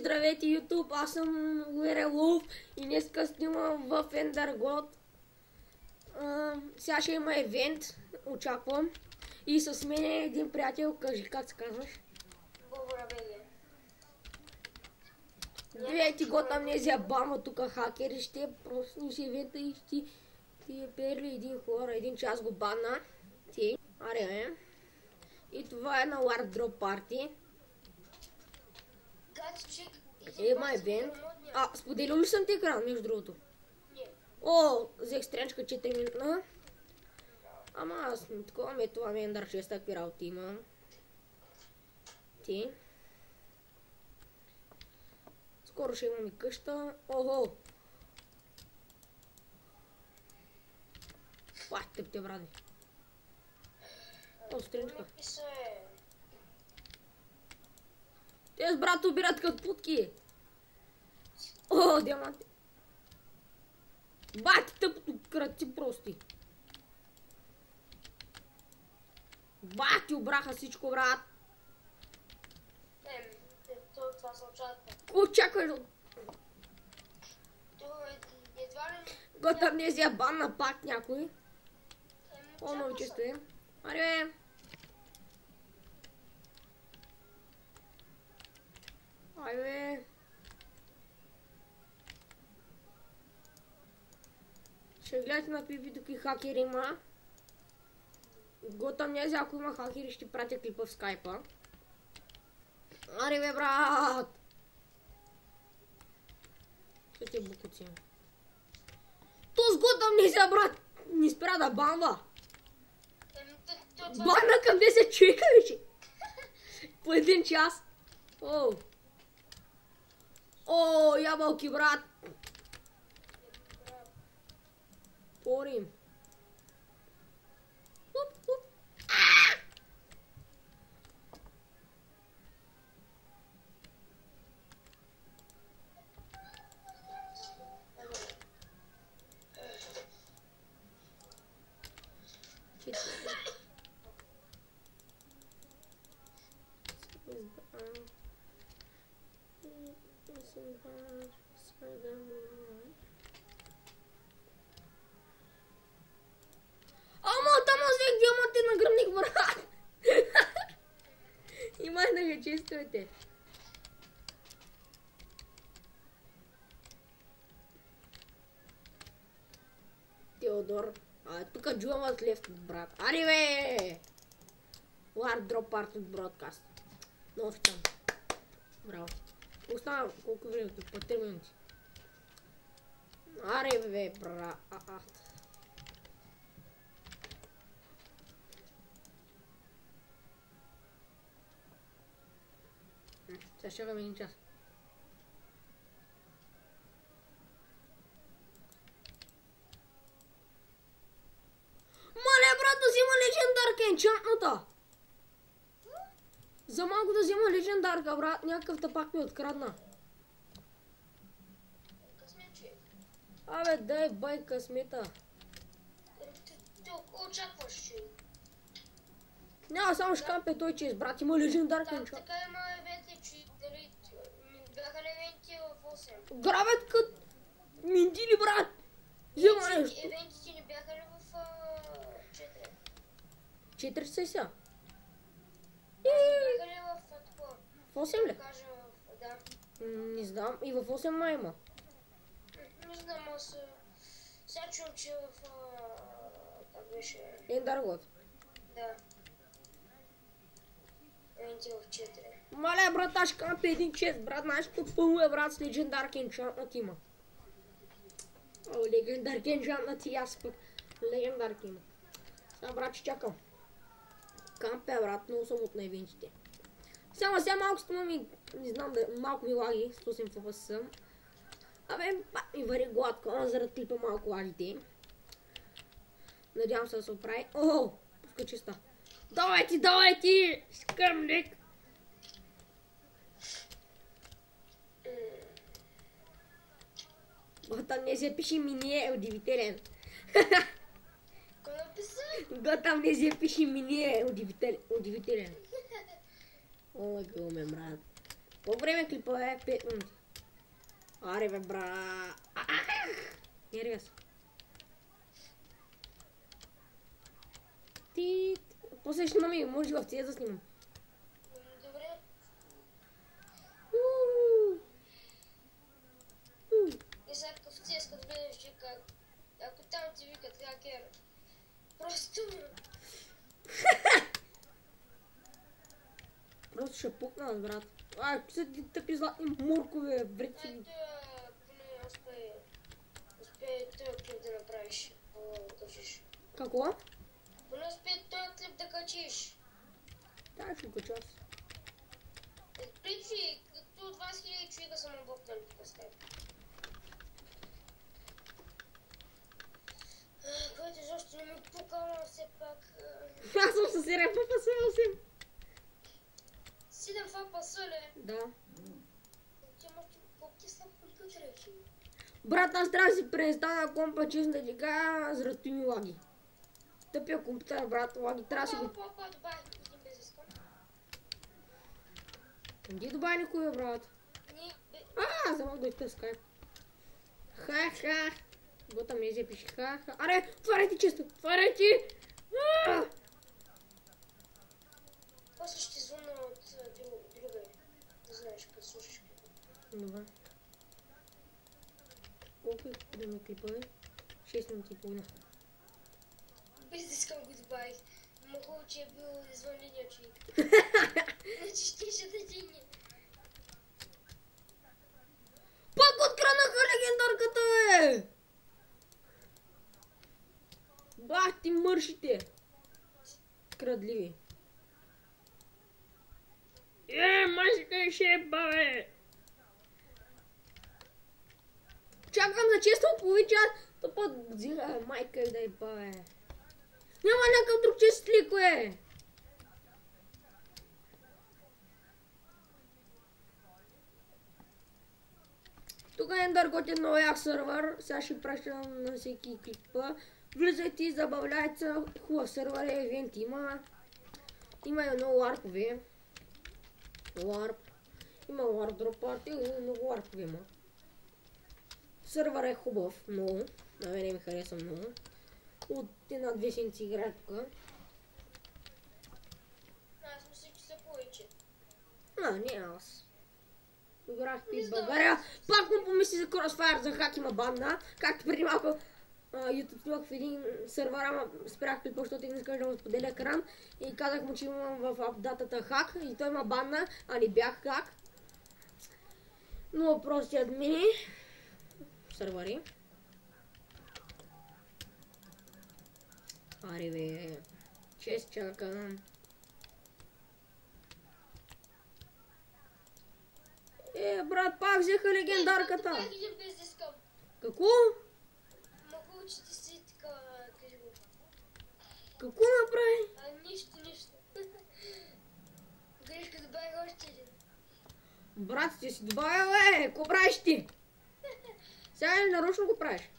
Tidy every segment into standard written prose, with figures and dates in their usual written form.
Здравейте, YouTube, аз съм Лерелов и днеска снимам в Ендергод. Сега ще има евент, очаквам. И с мен е един приятел, кажи как се казваш? Бобра БГ. Гледайте го Амнезия бама тук хакери, ще просто си евента и ще ти е перли един хора, един час го бана. Ти, аре, и това е на Wardrop Party. Има евент. Споделил ли съм ти екран, между другото? Не. О, взех стренчка 4 минутна. Ама аз не такова ме, това ми е Ender 6, такви работи имам. Ти. Скоро ще имам и къща. Ого! Пах те, брати. О, стренчка. Те с брат убират като путки. О, диаманти. Бати тъпото кръци прости. Бати обраха всичко, брат. Това се очаква. Очаквай. Едва ли... Гота Амнезия банна пак някой. О, много често е. Аре, айде. Ще гледате на какви видеоки хакери има. Гота Амнезия, ако има хакери, ще пратя клипа в скайпа. Аре бе, брат! Ще ти букуци. То с Гота Амнезия, брат! Не спира да банва. Бана към 10 човека вече. По един час. О! О, ябълки, брат! Порим. Ама, там аз взех диамантен нагръбник, брат! Имай да ме чествате. Теодор. Тук джувам с лев, брат. Ари бе! Wardrop Party Broadcast. Много официално. Браво. Остана колко време тук? По 3 минути. Аре бе, брат. Сега ще чакаме един час. Мале, брат, да взима легендарка енчантната! За малко да взима легендарка, брат. Някакъв тъпак ми открадна. Абе, дай бай късмета. Ти очакваш, че... Няма, само шкампе той, че брат, има легендарка енчантната. Така има евенти, че дали... Бяха ли евенти в 8? Грабят кът миндили, брат! Взема нещо. Евентите не бяха ли в 4? 4 са сега. Бяха ли в такова? В 8 ли? Кажа, да. Не знам. И в 8 май има. Не знам, аз... Сега чувам, че в... Как беше? Ендаргот. Да. Евенти в 4. Маля, брат, аз шкампе един чест, брат. Знаеш какво пълно е, брат, с легендарка енчантнат има. О, легендарка енчантнат и аз пък. Легендарка има. Сега, брат, ще чакам. Кампе, брат, много съм от евентите. Сега малко стана ми, не знам, малко ми лаги, 108 FPS съм. Абе, пак ми вари гладко, заради клипа малко лагите. Надявам се да се оправи. О, пуска чиста. Давай ти, скърмник! Готам не се пише мини е удивителен. Кой написа? Готам не се пише мини е удивителен. О, гъл ме, брат. Колко време клипа е? 5 минути. Аре бе, бра. Нервия се. Ти... После ще имам и може в CS да снимам. Добре. И сега в CS като гледаш, че как... Ако там ти викат хакер, просто... Просто ще пукна, брат. Са ти тъпи златни муркове, бреци. Ето, поне успей този клип да направиш, да качиш. Какво? Поне успей този клип да качиш. Да, ще го кача аз. Причи, като от вас 1000 човека са му блокнали по скайп. Което изобщо не ми пука, но все пак... Аз съм със 7 фапаса 8. 7 фапаса ли? Да. Ти може колко ти слаб компютър е, че? Брат, аз трябва да си престана компа, честно да ти кажа, заради ми лаги. Тъпия компютър, брат, лаги, трябва да си го... Добавих един без искам. Не добавя никой, брат. Замах да изтър скайп. Ха-ха. Гота мезия пише ха-ха. Аре, отваряй ти често, отваряй ти! После ще звънна от друга, да знаеш, като слушаш клипа. Добре. Колко да ме клипа е? 6 минути и половина. Без да искам го добавих. Но хубаво, че е бил извънлиния човек. Значи щеше да дигне. Пак откраднаха легендарката, бе! Бах ти мършите! Крадливи. Машка и шепа, бе! Чакам за често половин час, то по-дзига майка и да е ба, бе. Няма някакъв друг чест лик, бе! Тук е Ендър готин нов як сървър, сега ще пращам на всеки клипа. Влизайте и забавляйте се, хубав сървър е, евент има. Има и много ларпове. Ларп. Има ларп дроп парти, много ларпове има. Сървър е хубав, много. На мене ми хареса много. От една-две седмици играя тук. Аз мисля, че са повече. Не аз. Играх в България. Пак му помисли за Crossfire, за хак има банда. Както преди малко YouTube снимах в един сервер, ама спрях клипа, защото не искаш да му споделя екран. И казах му, че имам в апдатата хак и той има банда, а не бях хак. Но простият ми сервери. Аре бе, чест чакам. Брат, пак взеха легендарката. Пак един без да искам. Какво? Мога, че ти си така, кажи го. Какво направи? Нищо. Грешка добавих още един. Брат, ти си добавя, бе! Ко правиш ти? Сега ли нарочно го правиш?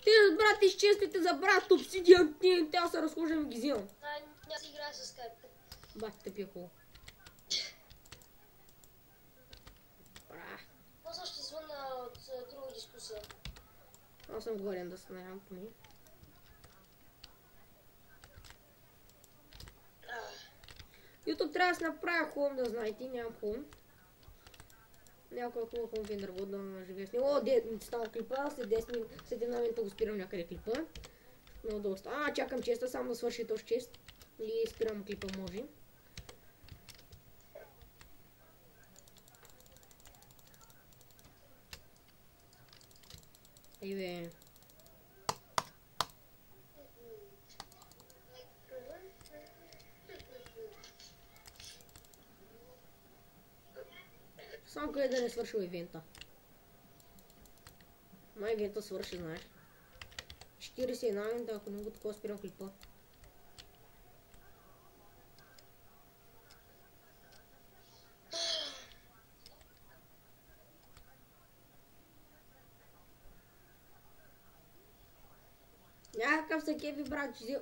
Ти, брат, изчестите за брат, обсидиан, тя се разхождам и ги взимам. Аз си играя с скайп. Бах, тъпия хубаво. Бра. После ще звънна от друга дискусия. Аз съм горен да се наявам поне. YouTube трябва да се направя хом, да знаете, нямам хом. Някой хубав хом Вендървуд да живее с него. О, става клипа, след 1 минута го спирам някъде клипа. Много доста. Чакам честа, само да свърши този чест. Или спирам клипа, може. Ей бе. Само къде да не свършил ивента. Май ивента свърши, знаеш. 41 минута, ако не го такова спирам клипа. Някакъв са кеви, брат, че взел...